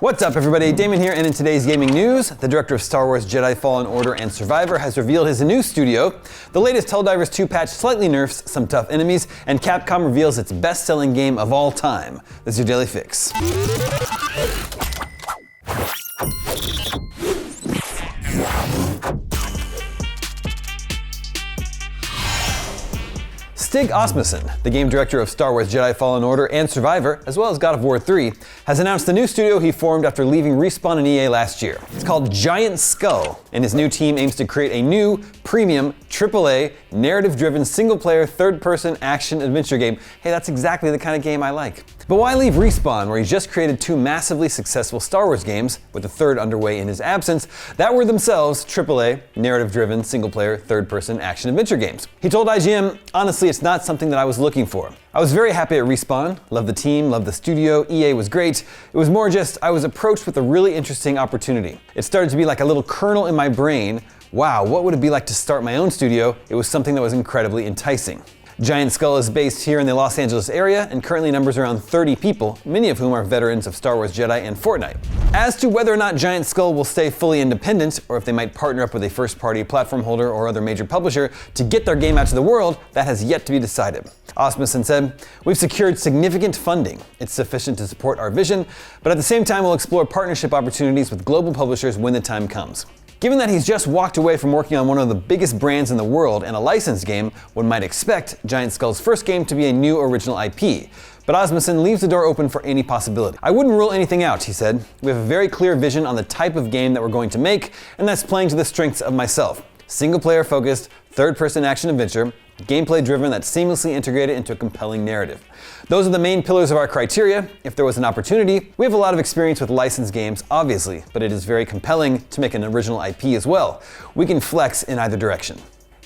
What's up everybody, Damon here, and in today's gaming news, the director of Star Wars Jedi Fallen Order and Survivor has revealed his new studio, the latest Helldivers 2 patch slightly nerfs some tough enemies, and Capcom reveals its best-selling game of all time. This is your Daily Fix. Stig Asmussen, the game director of Star Wars Jedi Fallen Order and Survivor, as well as God of War 3, has announced the new studio he formed after leaving Respawn and EA last year. It's called Giant Skull, and his new team aims to create a new, premium, AAA, narrative-driven, single-player, third-person action-adventure game. Hey, that's exactly the kind of game I like. But why leave Respawn, where he's just created two massively successful Star Wars games, with a third underway in his absence, that were themselves AAA, narrative-driven, single-player, third-person action-adventure games? He told IGN, honestly, it's not something that I was looking for. I was very happy at Respawn, loved the team, loved the studio, EA was great. It was more just, I was approached with a really interesting opportunity. It started to be like a little kernel in my brain. Wow, what would it be like to start my own studio? It was something that was incredibly enticing. Giant Skull is based here in the Los Angeles area and currently numbers around 30 people, many of whom are veterans of Star Wars Jedi and Fortnite. As to whether or not Giant Skull will stay fully independent, or if they might partner up with a first-party platform holder or other major publisher to get their game out to the world, that has yet to be decided. Asmussen said, "We've secured significant funding. It's sufficient to support our vision, but at the same time we'll explore partnership opportunities with global publishers when the time comes." Given that he's just walked away from working on one of the biggest brands in the world and a licensed game, one might expect Giant Skull's first game to be a new original IP. But Asmussen leaves the door open for any possibility. "I wouldn't rule anything out," he said. "We have a very clear vision on the type of game that we're going to make, and that's playing to the strengths of myself. Single-player focused, third-person action-adventure, gameplay-driven that's seamlessly integrated into a compelling narrative. Those are the main pillars of our criteria. If there was an opportunity, we have a lot of experience with licensed games, obviously, but it is very compelling to make an original IP as well. We can flex in either direction."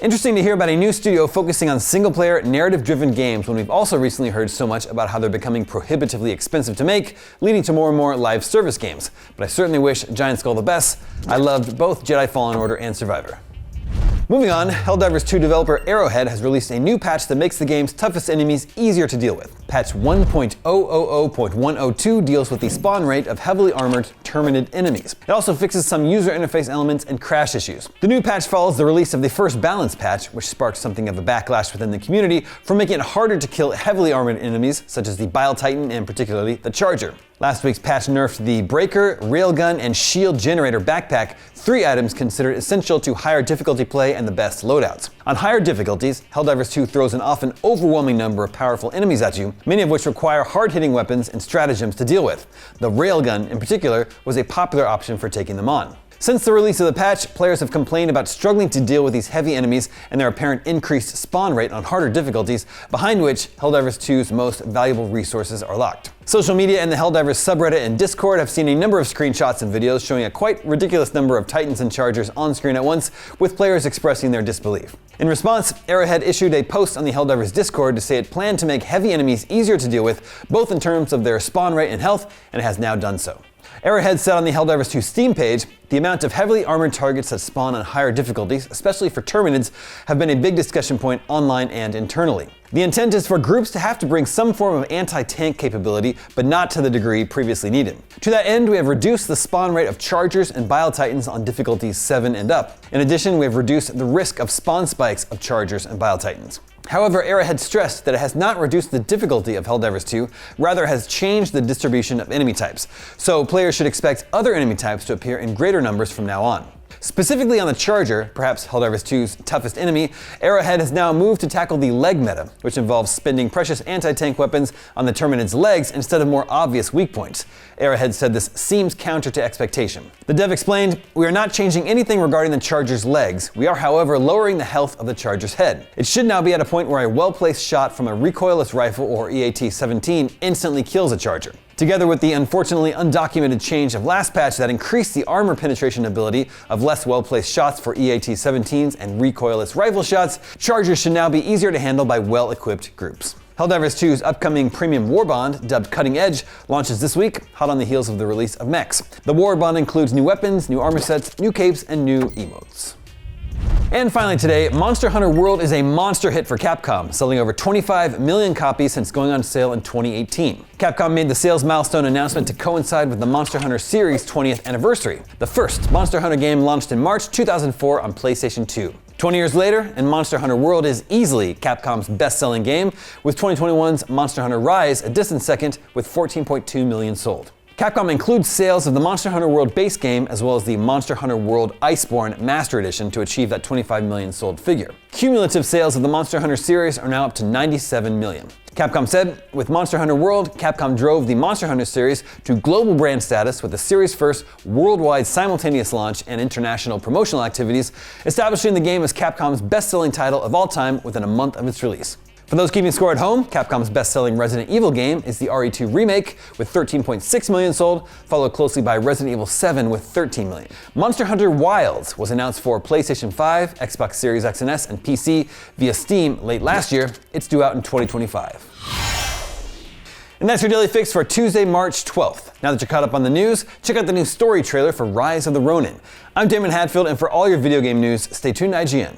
Interesting to hear about a new studio focusing on single-player, narrative-driven games when we've also recently heard so much about how they're becoming prohibitively expensive to make, leading to more and more live service games. But I certainly wish Giant Skull the best. I loved both Jedi Fallen Order and Survivor. Moving on, Helldivers 2 developer Arrowhead has released a new patch that makes the game's toughest enemies easier to deal with. Patch 1.000.102 deals with the spawn rate of heavily armored Terminid enemies. It also fixes some user interface elements and crash issues. The new patch follows the release of the first balance patch, which sparked something of a backlash within the community for making it harder to kill heavily armored enemies, such as the Bile Titan and particularly the Charger. Last week's patch nerfed the Breaker, Railgun, and Shield Generator backpack, three items considered essential to higher difficulty play and the best loadouts. On higher difficulties, Helldivers 2 throws an often overwhelming number of powerful enemies at you, many of which require hard-hitting weapons and stratagems to deal with. The Railgun, in particular, was a popular option for taking them on. Since the release of the patch, players have complained about struggling to deal with these heavy enemies and their apparent increased spawn rate on harder difficulties, behind which Helldivers 2's most valuable resources are locked. Social media and the Helldivers subreddit and Discord have seen a number of screenshots and videos showing a quite ridiculous number of Titans and Chargers on screen at once, with players expressing their disbelief. In response, Arrowhead issued a post on the Helldivers Discord to say it planned to make heavy enemies easier to deal with, both in terms of their spawn rate and health, and it has now done so. Arrowhead said on the Helldivers 2 Steam page, "The amount of heavily armored targets that spawn on higher difficulties, especially for Terminids, have been a big discussion point online and internally. The intent is for groups to have to bring some form of anti-tank capability, but not to the degree previously needed. To that end, we have reduced the spawn rate of Chargers and Bile Titans on difficulties 7 and up. In addition, we have reduced the risk of spawn spikes of Chargers and Bile Titans." However, Arrowhead stressed that it has not reduced the difficulty of Helldivers 2, rather has changed the distribution of enemy types. So players should expect other enemy types to appear in greater numbers from now on. Specifically on the Charger, perhaps Helldivers 2's toughest enemy, Arrowhead has now moved to tackle the leg meta, which involves spending precious anti-tank weapons on the Terminid's legs instead of more obvious weak points. Arrowhead said this seems counter to expectation. The dev explained, "We are not changing anything regarding the Charger's legs. We are, however, lowering the health of the Charger's head. It should now be at a point where a well-placed shot from a recoilless rifle or EAT-17 instantly kills a Charger." Together with the unfortunately undocumented change of last patch that increased the armor penetration ability of less well-placed shots for EAT-17s and recoilless rifle shots, Chargers should now be easier to handle by well-equipped groups. Helldivers 2's upcoming premium warbond, dubbed Cutting Edge, launches this week, hot on the heels of the release of Mechs. The warbond includes new weapons, new armor sets, new capes, and new emotes. And finally today, Monster Hunter World is a monster hit for Capcom, selling over 25 million copies since going on sale in 2018. Capcom made the sales milestone announcement to coincide with the Monster Hunter series' 20th anniversary. The first Monster Hunter game launched in March 2004 on PlayStation 2. 20 years later, and Monster Hunter World is easily Capcom's best-selling game, with 2021's Monster Hunter Rise a distant second with 14.2 million sold. Capcom includes sales of the Monster Hunter World base game as well as the Monster Hunter World Iceborne Master Edition to achieve that 25 million sold figure. Cumulative sales of the Monster Hunter series are now up to 97 million. Capcom said, with Monster Hunter World, Capcom drove the Monster Hunter series to global brand status with the series' first worldwide simultaneous launch and international promotional activities, establishing the game as Capcom's best-selling title of all time within a month of its release. For those keeping score at home, Capcom's best-selling Resident Evil game is the RE2 remake with 13.6 million sold, followed closely by Resident Evil 7 with 13 million. Monster Hunter Wilds was announced for PlayStation 5, Xbox Series X and S, and PC via Steam late last year. It's due out in 2025. And that's your Daily Fix for Tuesday, March 12th. Now that you're caught up on the news, check out the new story trailer for Rise of the Ronin. I'm Damon Hadfield, and for all your video game news, stay tuned to IGN.